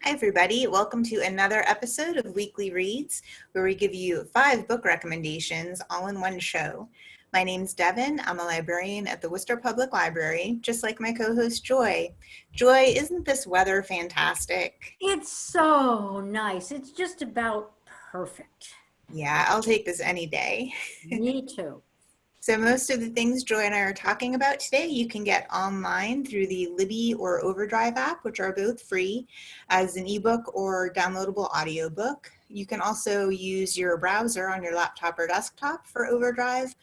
Hi, everybody. Welcome to another episode of Weekly Reads, where we give you 5 book recommendations all in one show. My name's Devon. I'm a librarian at the Worcester Public Library, just like my co-host Joy. Joy, isn't this weather fantastic? It's so nice. It's just about perfect. Yeah, I'll take this any day. Me too. So most of the things Joy and I are talking about today, you can get online through the Libby or Overdrive app, which are both free, as an ebook or downloadable audiobook. You can also use your browser on your laptop or desktop for Overdrive,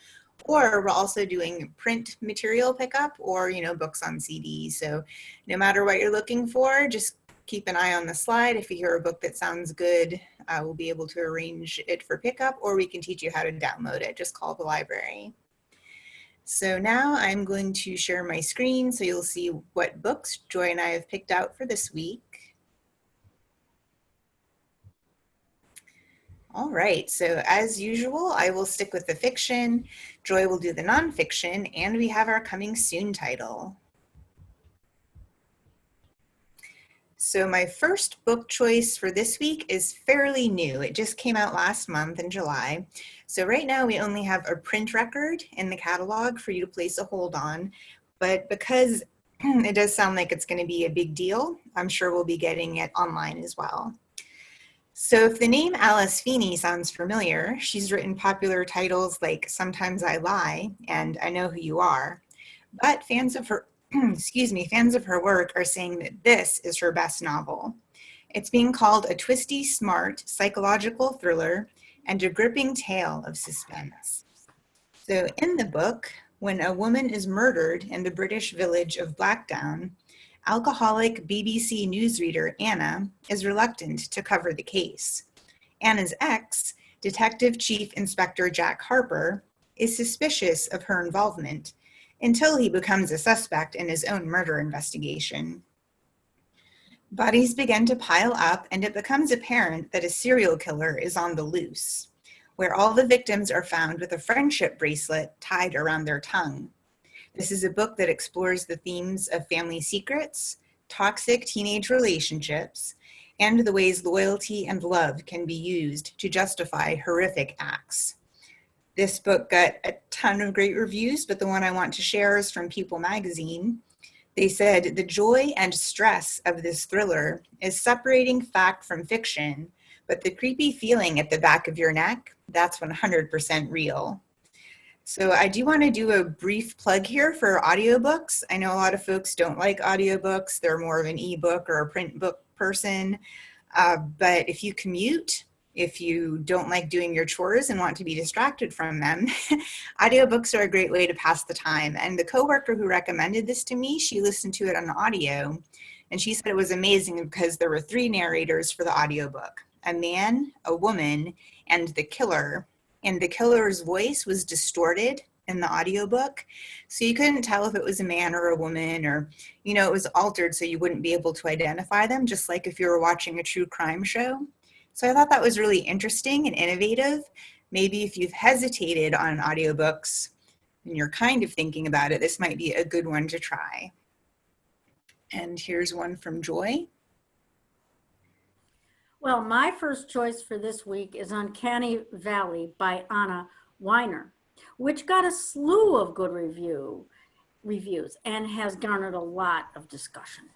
or we're also doing print material pickup or, books on CD. So no matter what you're looking for, just keep an eye on the slide. If you hear a book that sounds good, we'll be able to arrange it for pickup, or we can teach you how to download it. Just call the library. So now I'm going to share my screen so you'll see what books Joy and I have picked out for this week. All right, so as usual, I will stick with the fiction, Joy will do the nonfiction, and we have our coming soon title. So my first book choice for this week is fairly new. It just came out last month in July. So right now we only have a print record in the catalog for you to place a hold on, but because it does sound like it's going to be a big deal, I'm sure we'll be getting it online as well. So if the name Alice Feeney sounds familiar, she's written popular titles like Sometimes I Lie and I Know Who You Are, but fans of her fans of her work are saying that this is her best novel. It's being called a twisty, smart, psychological thriller and a gripping tale of suspense. So in the book, when a woman is murdered in the British village of Blackdown, alcoholic BBC newsreader Anna is reluctant to cover the case. Anna's ex, Detective Chief Inspector Jack Harper, is suspicious of her involvement until he becomes a suspect in his own murder investigation. Bodies begin to pile up, and it becomes apparent that a serial killer is on the loose, where all the victims are found with a friendship bracelet tied around their tongue. This is a book that explores the themes of family secrets, toxic teenage relationships, and the ways loyalty and love can be used to justify horrific acts. This book got a ton of great reviews, but the one I want to share is from People magazine. They said, the joy and stress of this thriller is separating fact from fiction, but the creepy feeling at the back of your neck, that's 100% real. So I do want to do a brief plug here for audiobooks. I know a lot of folks don't like audiobooks. They're more of an ebook or a print book person. But if you commute, if you don't like doing your chores and want to be distracted from them, audiobooks are a great way to pass the time. And the coworker who recommended this to me, she listened to it on audio, and she said it was amazing because there were 3 narrators for the audiobook: a man, a woman, and the killer. And the killer's voice was distorted in the audiobook, so you couldn't tell if it was a man or a woman, or, it was altered so you wouldn't be able to identify them, just like if you were watching a true crime show. So I thought that was really interesting and innovative. Maybe if you've hesitated on audiobooks and you're kind of thinking about it, this might be a good one to try. And here's one from Joy. Well, my first choice for this week is Uncanny Valley by Anna Weiner, which got a slew of good reviews and has garnered a lot of discussion.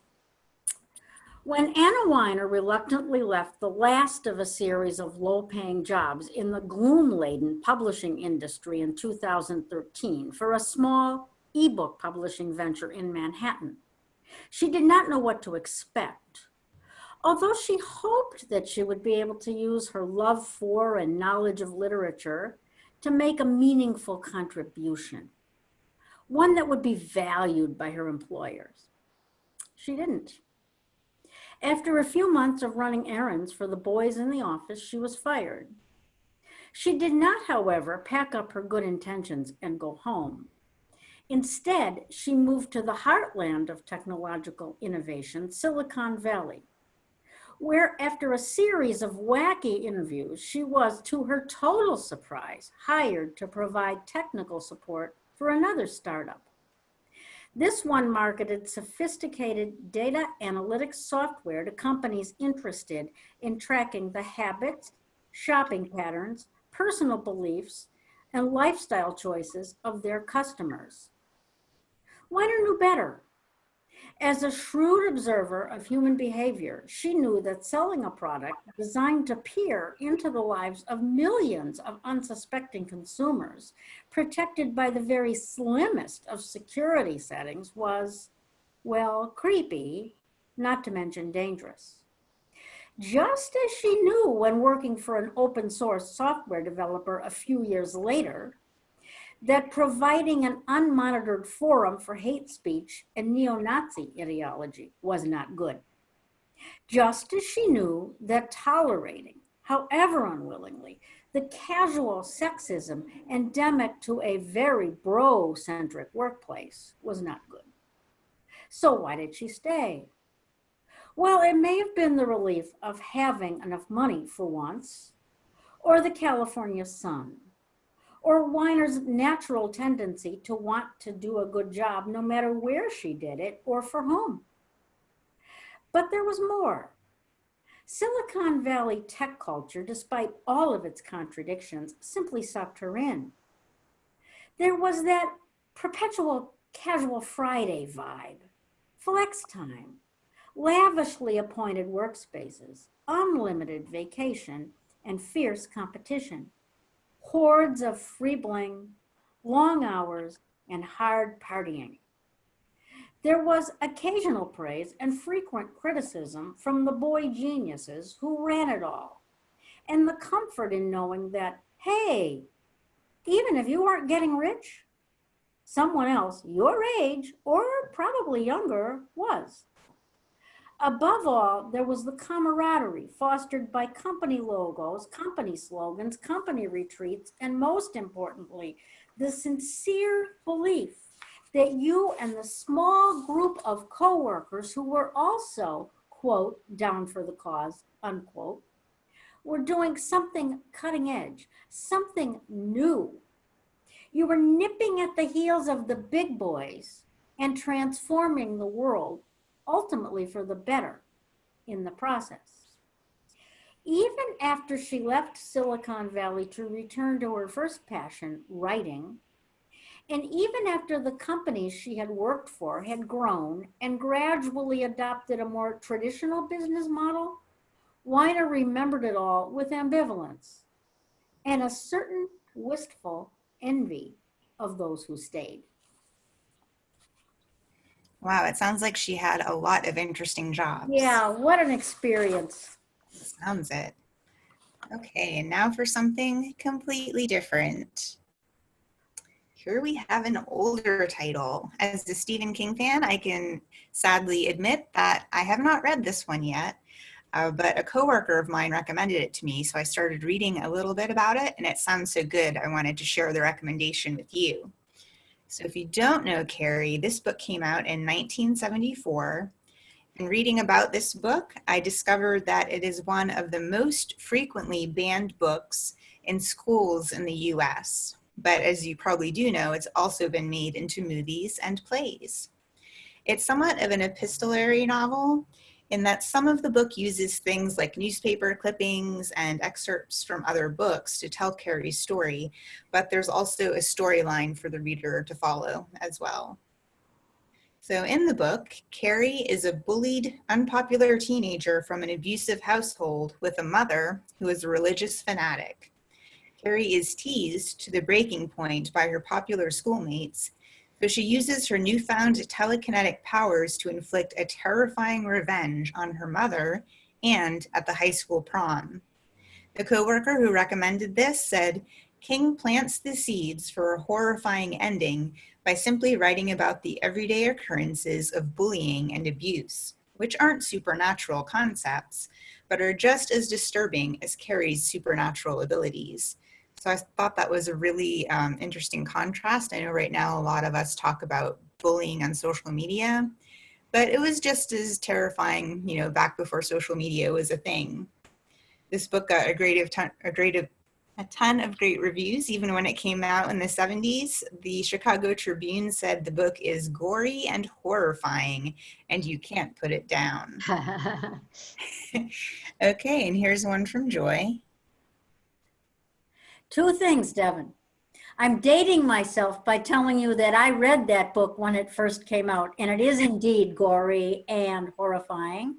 When Anna Weiner reluctantly left the last of a series of low-paying jobs in the gloom-laden publishing industry in 2013 for a small ebook publishing venture in Manhattan, she did not know what to expect. Although she hoped that she would be able to use her love for and knowledge of literature to make a meaningful contribution, one that would be valued by her employers, she didn't. After a few months of running errands for the boys in the office, she was fired. She did not, however, pack up her good intentions and go home. Instead, she moved to the heartland of technological innovation, Silicon Valley, where after a series of wacky interviews, she was, to her total surprise, hired to provide technical support for another startup. This one marketed sophisticated data analytics software to companies interested in tracking the habits, shopping patterns, personal beliefs, and lifestyle choices of their customers. Weiner knew better. As a shrewd observer of human behavior, she knew that selling a product designed to peer into the lives of millions of unsuspecting consumers, protected by the very slimmest of security settings, was, well, creepy, not to mention dangerous. Just as she knew when working for an open source software developer a few years later, that providing an unmonitored forum for hate speech and neo-Nazi ideology was not good. Just as she knew that tolerating, however unwillingly, the casual sexism endemic to a very bro-centric workplace was not good. So why did she stay? Well, it may have been the relief of having enough money for once, or the California sun, or Weiner's natural tendency to want to do a good job no matter where she did it or for whom. But there was more. Silicon Valley tech culture, despite all of its contradictions, simply sucked her in. There was that perpetual casual Friday vibe, flex time, lavishly appointed workspaces, unlimited vacation, and fierce competition. Hordes of free bling, long hours, and hard partying. There was occasional praise and frequent criticism from the boy geniuses who ran it all, and the comfort in knowing that, hey, even if you aren't getting rich, someone else your age, or probably younger, was. Above all, there was the camaraderie fostered by company logos, company slogans, company retreats, and most importantly, the sincere belief that you and the small group of coworkers who were also, quote, down for the cause, unquote, were doing something cutting edge, something new. You were nipping at the heels of the big boys and transforming the world, ultimately for the better in the process. Even after she left Silicon Valley to return to her first passion, writing, and even after the companies she had worked for had grown and gradually adopted a more traditional business model, Weiner remembered it all with ambivalence and a certain wistful envy of those who stayed. Wow, it sounds like she had a lot of interesting jobs. Yeah, what an experience. Sounds it. Okay, and now for something completely different. Here we have an older title. As a Stephen King fan, I can sadly admit that I have not read this one yet, but a coworker of mine recommended it to me, so I started reading a little bit about it, and it sounds so good, I wanted to share the recommendation with you. So if you don't know Carrie, this book came out in 1974. In reading about this book, I discovered that it is one of the most frequently banned books in schools in the US. But as you probably do know, it's also been made into movies and plays. It's somewhat of an epistolary novel in that some of the book uses things like newspaper clippings and excerpts from other books to tell Carrie's story, but there's also a storyline for the reader to follow as well. So in the book, Carrie is a bullied, unpopular teenager from an abusive household with a mother who is a religious fanatic. Carrie is teased to the breaking point by her popular schoolmates, so she uses her newfound telekinetic powers to inflict a terrifying revenge on her mother and at the high school prom. The coworker who recommended this said, King plants the seeds for a horrifying ending by simply writing about the everyday occurrences of bullying and abuse, which aren't supernatural concepts, but are just as disturbing as Carrie's supernatural abilities. So I thought that was a really interesting contrast. I know right now a lot of us talk about bullying on social media, but it was just as terrifying, back before social media was a thing. This book got a grade of A ton of great reviews, even when it came out in the 70s. The Chicago Tribune said the book is gory and horrifying, and you can't put it down. Okay, and here's one from Joy. Two things, Devon. I'm dating myself by telling you that I read that book when it first came out, and it is indeed gory and horrifying.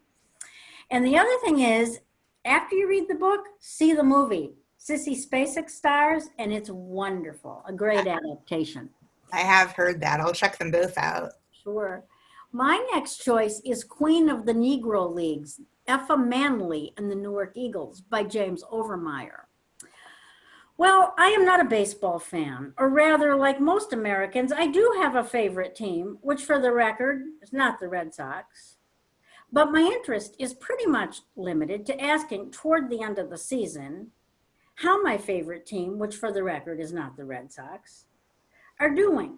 And the other thing is, after you read the book, see the movie. Sissy Spacek stars, and it's wonderful. A great adaptation. I have heard that. I'll check them both out. Sure. My next choice is Queen of the Negro Leagues, Effa Manley and the Newark Eagles by James Overmeyer. Well, I am not a baseball fan, or rather, like most Americans, I do have a favorite team, which for the record is not the Red Sox. But my interest is pretty much limited to asking toward the end of the season how my favorite team, which for the record is not the Red Sox, are doing.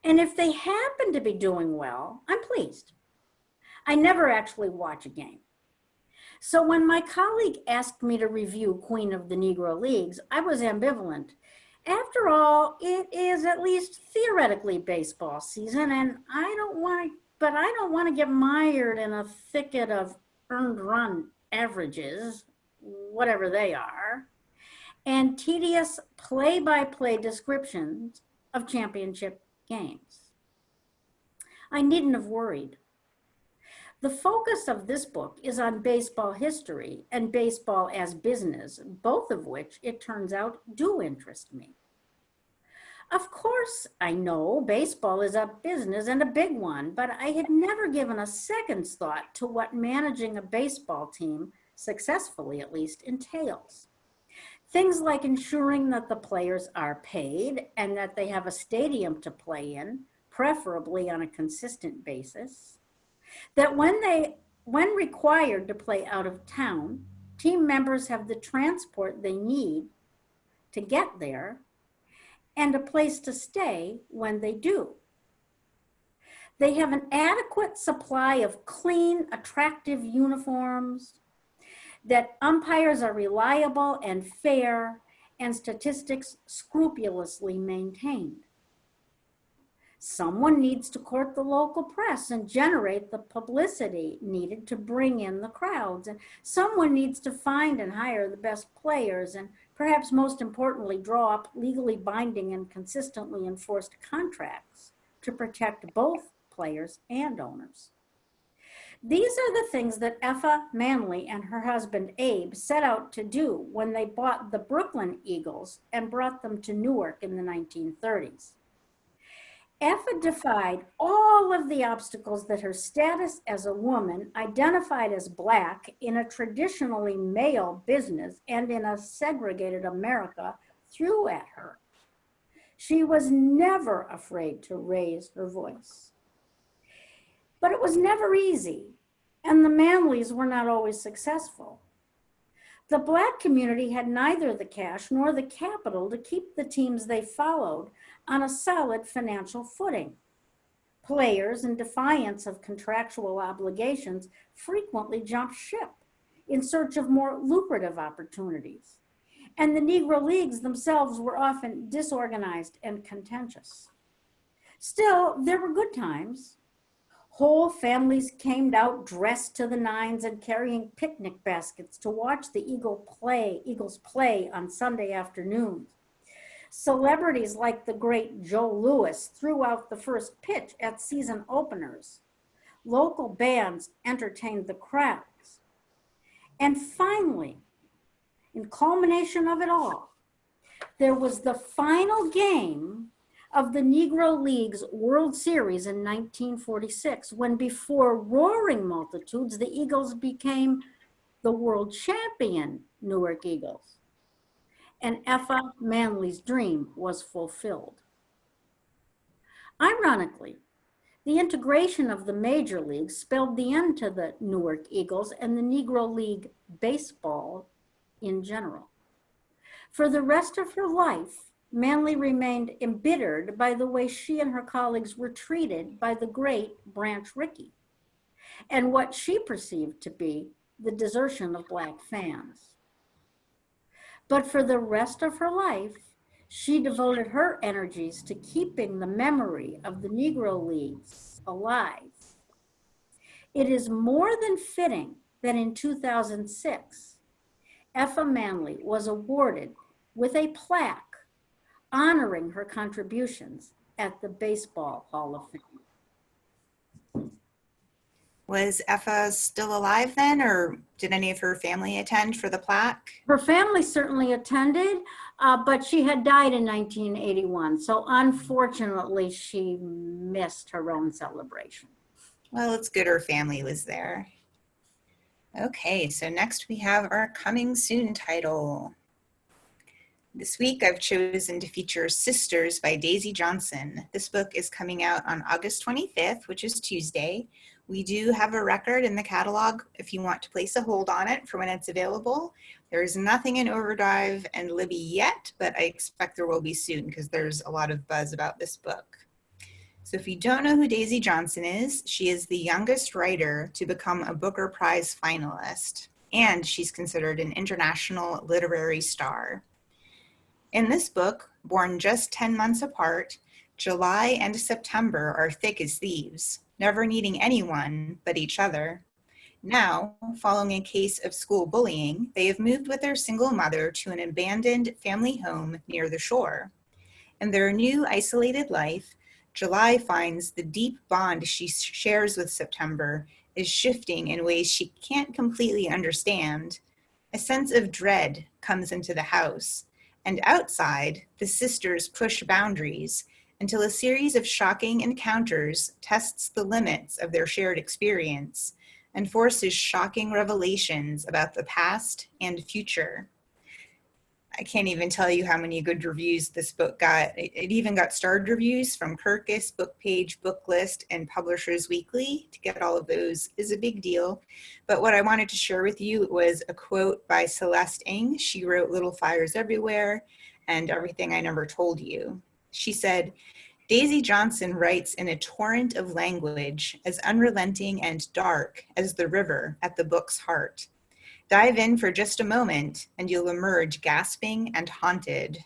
And if they happen to be doing well, I'm pleased. I never actually watch a game. So when my colleague asked me to review Queen of the Negro Leagues, I was ambivalent. After all, it is at least theoretically baseball season, and I don't want to get mired in a thicket of earned run averages, whatever they are, and tedious play-by-play descriptions of championship games. I needn't have worried. The focus of this book is on baseball history and baseball as business, both of which, it turns out, do interest me. Of course, I know baseball is a business and a big one, but I had never given a second's thought to what managing a baseball team, successfully at least, entails. Things like ensuring that the players are paid and that they have a stadium to play in, preferably on a consistent basis. That when required to play out of town, team members have the transport they need to get there and a place to stay when they do. They have an adequate supply of clean, attractive uniforms, that umpires are reliable and fair, and statistics scrupulously maintained. Someone needs to court the local press and generate the publicity needed to bring in the crowds. And someone needs to find and hire the best players, and perhaps most importantly, draw up legally binding and consistently enforced contracts to protect both players and owners. These are the things that Effa Manley and her husband Abe set out to do when they bought the Brooklyn Eagles and brought them to Newark in the 1930s. Effa defied all of the obstacles that her status as a woman, identified as Black in a traditionally male business and in a segregated America, threw at her. She was never afraid to raise her voice. But it was never easy, and the Manleys were not always successful. The Black community had neither the cash nor the capital to keep the teams they followed on a solid financial footing. Players, in defiance of contractual obligations, frequently jumped ship in search of more lucrative opportunities. And the Negro Leagues themselves were often disorganized and contentious. Still, there were good times. Whole families came out dressed to the nines and carrying picnic baskets to watch the Eagles play on Sunday afternoons. Celebrities like the great Joe Louis threw out the first pitch at season openers. Local bands entertained the crowds. And finally, in culmination of it all, there was the final game of the Negro League's World Series in 1946, when before roaring multitudes, the Eagles became the world champion Newark Eagles. And Effa Manley's dream was fulfilled. Ironically, the integration of the major leagues spelled the end to the Newark Eagles and the Negro League baseball in general. For the rest of her life, Manley remained embittered by the way she and her colleagues were treated by the great Branch Rickey, and what she perceived to be the desertion of Black fans. But for the rest of her life, she devoted her energies to keeping the memory of the Negro Leagues alive. It is more than fitting that in 2006, Effa Manley was awarded with a plaque honoring her contributions at the Baseball Hall of Fame. Was Effa still alive then, or did any of her family attend for the plaque? Her family certainly attended, but she had died in 1981. So unfortunately, she missed her own celebration. Well, it's good her family was there. Okay, so next we have our coming soon title. This week I've chosen to feature Sisters by Daisy Johnson. This book is coming out on August 25th, which is Tuesday. We do have a record in the catalog if you want to place a hold on it for when it's available. There is nothing in Overdrive and Libby yet, but I expect there will be soon because there's a lot of buzz about this book. So if you don't know who Daisy Johnson is, she is the youngest writer to become a Booker Prize finalist, and she's considered an international literary star. In this book, born just 10 months apart, July and September are thick as thieves, never needing anyone but each other. Now, following a case of school bullying, they have moved with their single mother to an abandoned family home near the shore. In their new isolated life, July finds the deep bond she shares with September is shifting in ways she can't completely understand. A sense of dread comes into the house, and outside, the sisters push boundaries until a series of shocking encounters tests the limits of their shared experience and forces shocking revelations about the past and future. I can't even tell you how many good reviews this book got. It even got starred reviews from Kirkus, Bookpage, Booklist, and Publishers Weekly. To get all of those is a big deal. But what I wanted to share with you was a quote by Celeste Ng. She wrote Little Fires Everywhere and Everything I Never Told You. She said, Daisy Johnson writes in a torrent of language as unrelenting and dark as the river at the book's heart. Dive in for just a moment and you'll emerge gasping and haunted.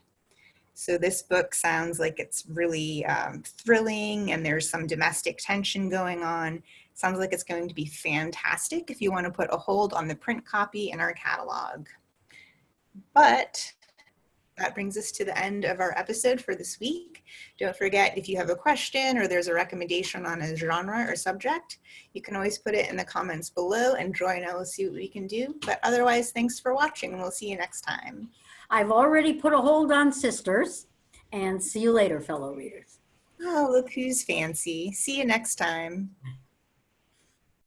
So this book sounds like it's really thrilling and there's some domestic tension going on. Sounds like it's going to be fantastic if you want to put a hold on the print copy in our catalog. But that brings us to the end of our episode for this week. Don't forget, if you have a question or there's a recommendation on a genre or subject, you can always put it in the comments below and Joy and I will see what we can do. But otherwise, thanks for watching and we'll see you next time. I've already put a hold on Sisters, and see you later, fellow readers. Oh, look who's fancy. See you next time.